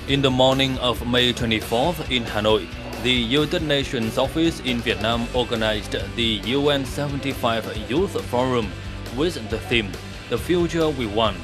In the morning of May 24th in Hanoi, the United Nations office in Vietnam organized the UN75 Youth Forum with the theme, The Future We Want.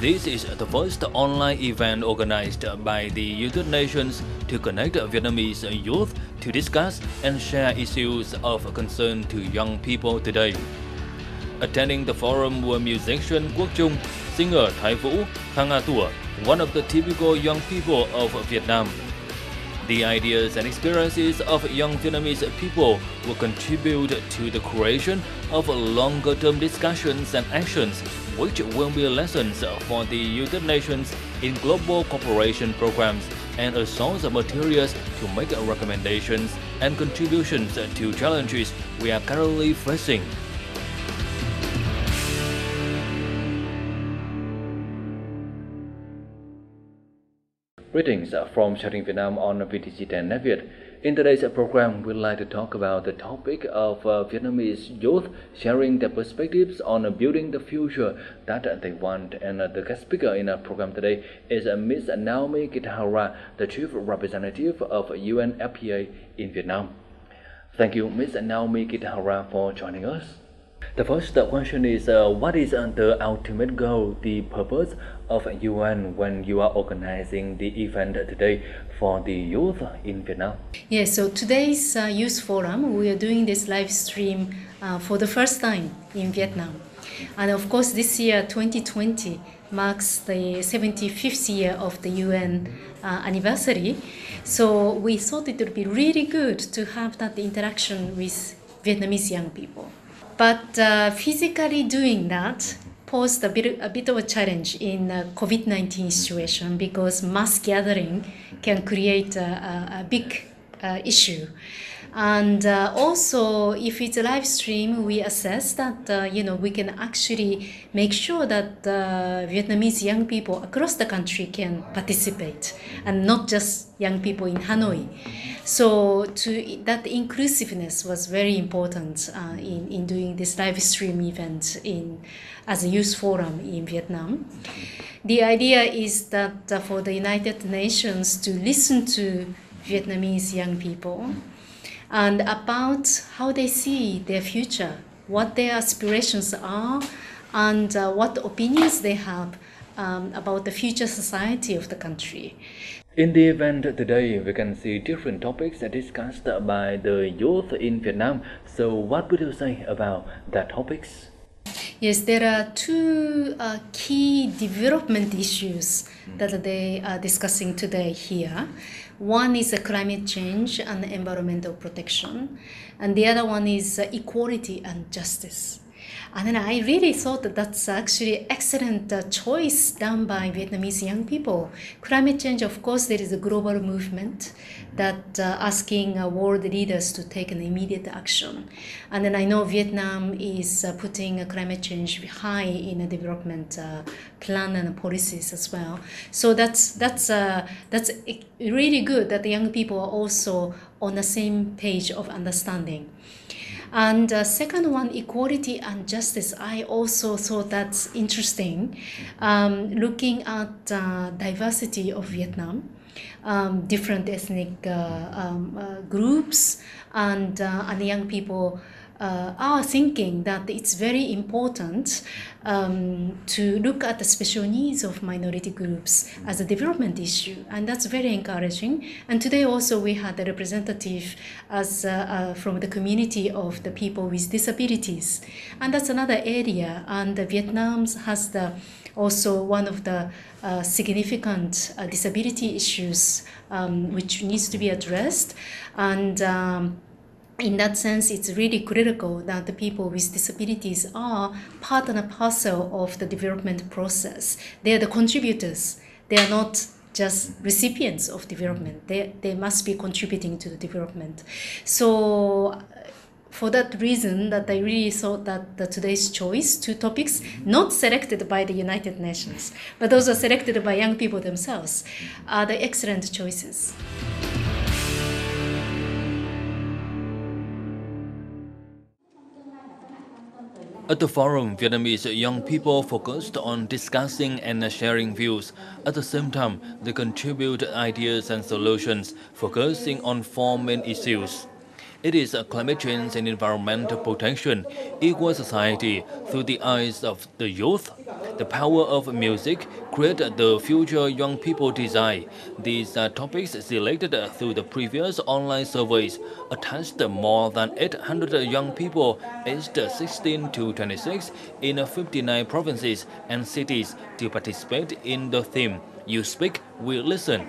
This is the first online event organized by the United Nations to connect Vietnamese youth to discuss and share issues of concern to young people today. Attending the forum were musician Quốc Trung, singer Thái Vũ, Thang A Tủa, one of the typical young people of Vietnam. The ideas and experiences of young Vietnamese people will contribute to the creation of longer-term discussions and actions, which will be lessons for the United Nations in global cooperation programs and a source of materials to make recommendations and contributions to challenges we are currently facing. Greetings from Chatting Vietnam on VTC 10 Netviet. In today's program, we'd like to talk about the topic of Vietnamese youth sharing their perspectives on building the future that they want. And the guest speaker in our program today is Ms. Naomi Kitahara, the Chief Representative of UNFPA in Vietnam. Thank you, Ms. Naomi Kitahara, for joining us. The first question is, what is the ultimate goal, the purpose of UN when you are organizing the event today for the youth in Vietnam? Yes, so today's Youth Forum, we are doing this live stream for the first time in Vietnam. And of course, this year, 2020, marks the 75th year of the UN anniversary. So we thought it would be really good to have that interaction with Vietnamese young people. But physically doing that posed a bit of a challenge in COVID-19 situation because mass gathering can create a big issue. And also, if it's a live stream, we assess that we can actually make sure that Vietnamese young people across the country can participate, and not just young people in Hanoi. So that inclusiveness was very important in doing this live stream event as a youth forum in Vietnam. The idea is that for the United Nations to listen to Vietnamese young people and about how they see their future, what their aspirations are, and what opinions they have about the future society of the country. In the event today, we can see different topics discussed by the youth in Vietnam. So what would you say about that topics? Yes, there are two key development issues that they are discussing today here. One is climate change and environmental protection, and the other one is equality and justice. And then I really thought that that's actually excellent choice done by Vietnamese young people. Climate change, of course, there is a global movement that asking world leaders to take an immediate action. And then I know Vietnam is putting climate change high in a development plan and policies as well. So that's really good that the young people are also on the same page of understanding. And second one, equality and justice. I also thought that's interesting. Looking at diversity of Vietnam, different ethnic groups, and young people are thinking that it's very important to look at the special needs of minority groups as a development issue, and that's very encouraging. And today also we had a representative from the community of the people with disabilities, and that's another area. And Vietnam has also one of the significant disability issues which needs to be addressed, and in that sense, it's really critical that the people with disabilities are part and parcel of the development process. They are the contributors. They are not just recipients of development. They must be contributing to the development. So for that reason, that I really thought that today's choice, two topics, not selected by the United Nations, but those are selected by young people themselves, are the excellent choices. At the forum, Vietnamese young people focused on discussing and sharing views. At the same time, they contribute ideas and solutions, focusing on four main issues. It is climate change and environmental protection, equal society through the eyes of the youth, the power of music, create the future young people desire. These are topics selected through the previous online surveys, attached more than 800 young people aged 16 to 26 in 59 provinces and cities to participate in the theme You Speak, We Listen.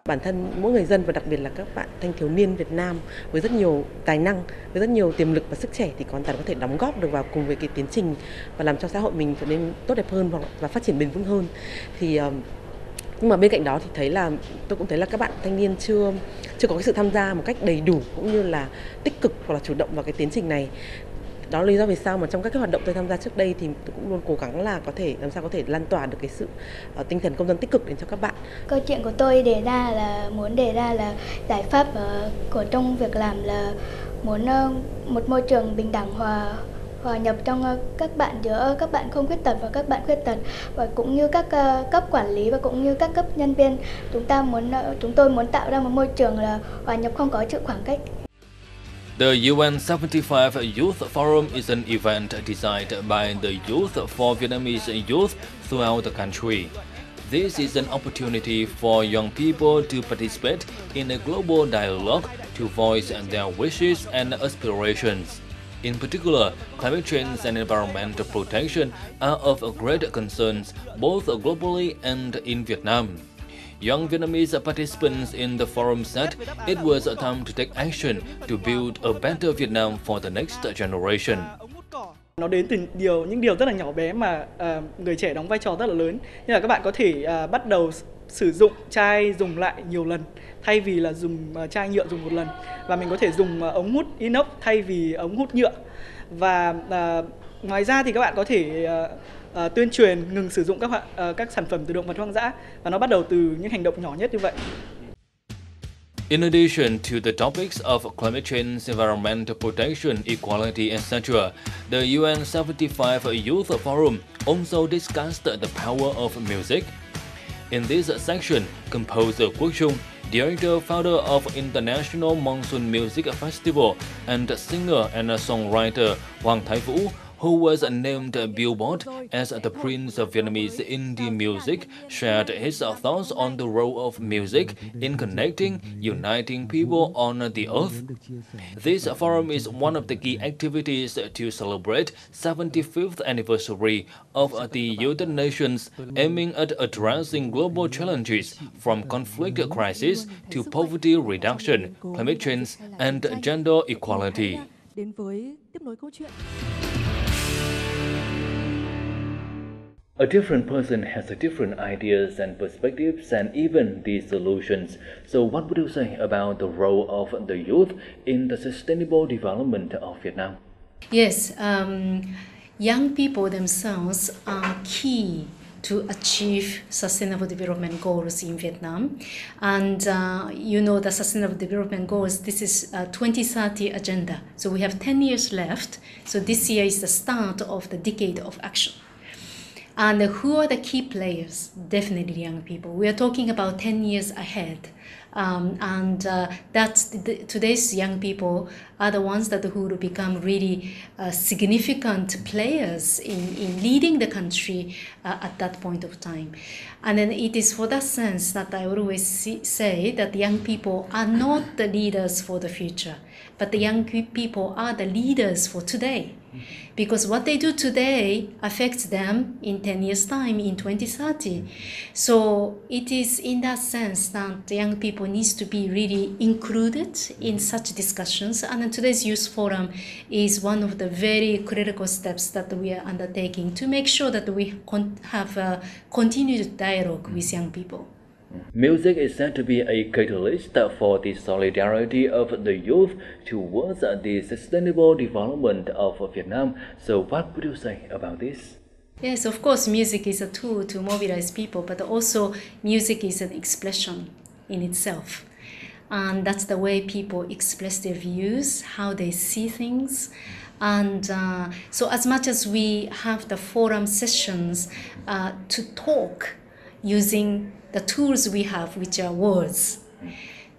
Bản thân mỗi người dân và đặc biệt là các bạn thanh thiếu niên Việt Nam với rất nhiều tài năng, với rất nhiều tiềm lực và sức trẻ thì hoàn toàn có thể đóng góp được vào cùng với cái tiến trình và làm cho xã hội mình trở nên tốt đẹp hơn và phát triển bền vững hơn. Thì nhưng mà bên cạnh đó thì tôi cũng thấy là các bạn thanh niên chưa có cái sự tham gia một cách đầy đủ cũng như là tích cực hoặc là chủ động vào cái tiến trình này. Đó là lý do vì sao mà trong các cái hoạt động tôi tham gia trước đây thì tôi cũng luôn cố gắng là làm sao có thể lan tỏa được cái sự tinh thần công dân tích cực đến cho các bạn. Câu chuyện của tôi muốn đề ra là giải pháp của trong việc làm là muốn một môi trường bình đẳng hòa nhập trong các bạn, giữa các bạn không khuyết tật và các bạn khuyết tật, và cũng như các cấp quản lý và cũng như các cấp nhân viên. Chúng tôi muốn tạo ra một môi trường là hòa nhập không có sự khoảng cách. The UN75 Youth Forum is an event designed by the Youth for Vietnamese youth throughout the country. This is an opportunity for young people to participate in a global dialogue to voice their wishes and aspirations. In particular, climate change and environmental protection are of great concerns both globally and in Vietnam. Young Vietnamese participants in the forum said it was a time to take action to build a better Vietnam for the next generation. Nó đến từ những điều rất là nhỏ bé mà người trẻ đóng vai trò rất là lớn. Như là các bạn có thể bắt đầu sử dụng chai dùng lại nhiều lần thay vì là dùng chai nhựa dùng một lần, và mình có thể dùng ống hút inox thay vì ống hút nhựa. Và ngoài ra thì các bạn có thể tuyên truyền ngừng sử dụng các sản phẩm từ động vật hoang dã, và nó bắt đầu từ những hành động nhỏ nhất như vậy. In addition to the topics of climate change, environmental protection, equality, etc., the UN75 Youth Forum also discussed the power of music. In this section, composer Quốc Trung, director founder of International Monsoon Music Festival, and singer and songwriter Hoàng Thái Vũ, who was named Billboard as the Prince of Vietnamese indie music, shared his thoughts on the role of music in connecting, uniting people on the earth. This forum is one of the key activities to celebrate 75th anniversary of the United Nations, aiming at addressing global challenges from conflict crisis to poverty reduction, climate change, and gender equality. Đến với tiếp nối câu chuyện. A different person has a different ideas and perspectives and even the solutions. So what would you say about the role of the youth in the sustainable development of Vietnam? Yes, young people themselves are key to achieve sustainable development goals in Vietnam. And the sustainable development goals, this is a 2030 agenda. So we have 10 years left. So this year is the start of the decade of action. And who are the key players? Definitely young people. We are talking about 10 years ahead. Today's young people are the ones who will become really significant players in leading the country at that point of time. And then it is for that sense that I always say that young people are not the leaders for the future, but the young people are the leaders for today. Because what they do today affects them in 10 years' time, in 2030. So it is in that sense that the young people needs to be really included in such discussions. And today's Youth Forum is one of the very critical steps that we are undertaking to make sure that we have a continued dialogue with young people. Music is said to be a catalyst for the solidarity of the youth towards the sustainable development of Vietnam. So what would you say about this? Yes, of course, music is a tool to mobilize people, but also music is an expression in itself. And that's the way people express their views, how they see things. And so as much as we have the forum sessions to talk using the tools we have, which are words,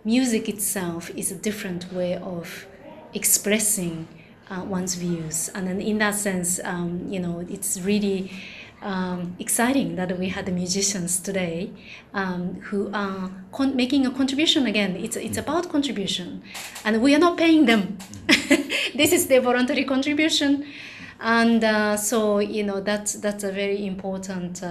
music itself is a different way of expressing one's views. And then in that sense, it's really exciting that we had the musicians today who are making a contribution. Again, it's about contribution, and we are not paying them. This is their voluntary contribution, and so that's a very important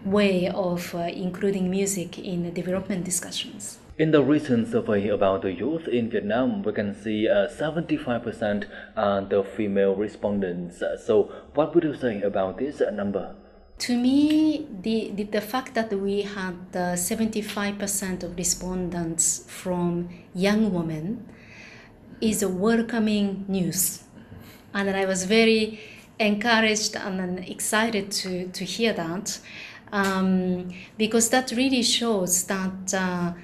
way of including music in development discussions. In the recent survey about the youth in Vietnam, we can see 75% are the female respondents. So what would you say about this number? To me, the fact that we had 75% of respondents from young women is a welcoming news. And I was very encouraged and excited to hear that, because that really shows that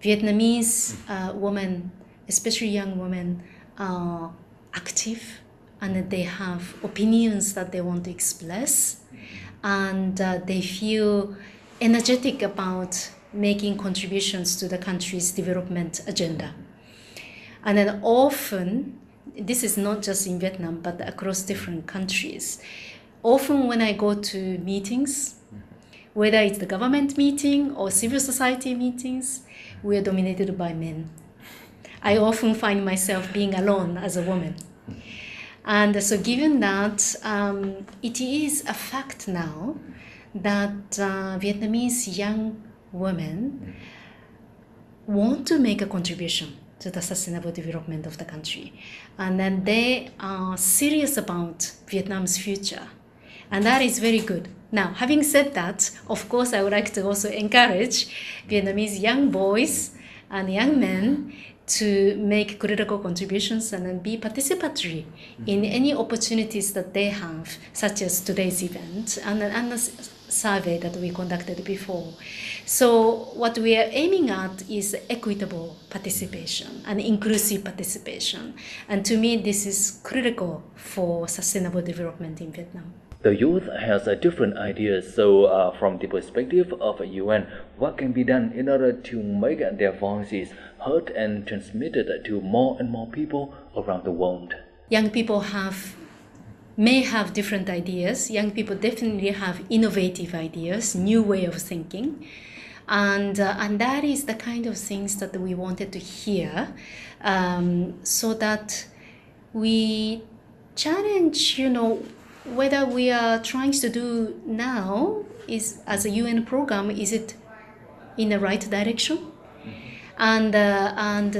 Vietnamese women, especially young women, are active and that they have opinions that they want to express, and they feel energetic about making contributions to the country's development agenda. And then often, this is not just in Vietnam, but across different countries, often when I go to meetings, whether it's the government meeting or civil society meetings, we are dominated by men. I often find myself being alone as a woman. And so given that, it is a fact now that Vietnamese young women want to make a contribution to the sustainable development of the country. And then they are serious about Vietnam's future. And that is very good. Now, having said that, of course, I would like to also encourage Vietnamese young boys and young men to make critical contributions and then be participatory in any opportunities that they have, such as today's event and the survey that we conducted before. So what we are aiming at is equitable participation and inclusive participation. And to me, this is critical for sustainable development in Vietnam. The youth has different ideas, so from the perspective of UN, what can be done in order to make their voices heard and transmitted to more and more people around the world? Young people may have different ideas. Young people definitely have innovative ideas, new way of thinking. And that is the kind of things that we wanted to hear, so that we challenge, whether we are trying to do now is as a UN program, is it in the right direction? And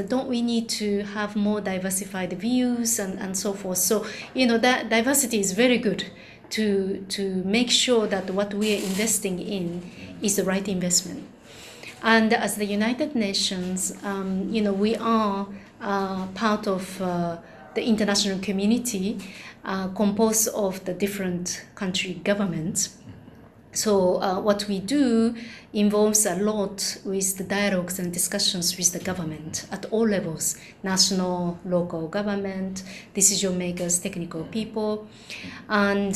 don't we need to have more diversified views and so forth? So, that diversity is very good to make sure that what we are investing in is the right investment. And as the United Nations, we are part of the international community composed of the different country governments. So what we do involves a lot with the dialogues and discussions with the government at all levels, national, local government, decision makers, technical people. And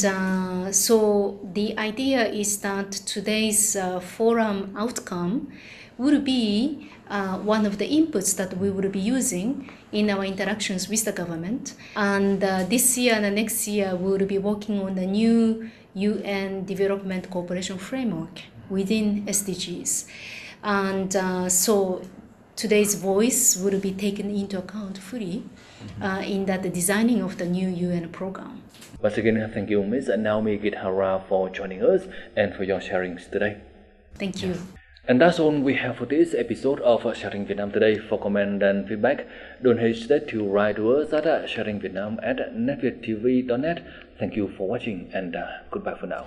so the idea is that today's forum outcome will be one of the inputs that we will be using in our interactions with the government. And this year and the next year, we will be working on the new UN Development Cooperation Framework within SDGs. And so today's voice will be taken into account fully in the designing of the new UN program. Once again, thank you, Ms. Naomi Githara, for joining us and for your sharings today. Thank you. And that's all we have for this episode of Sharing Vietnam today. For comment and feedback, don't hesitate to write to us at sharingvietnam@netvietttv.net. Thank you for watching and goodbye for now.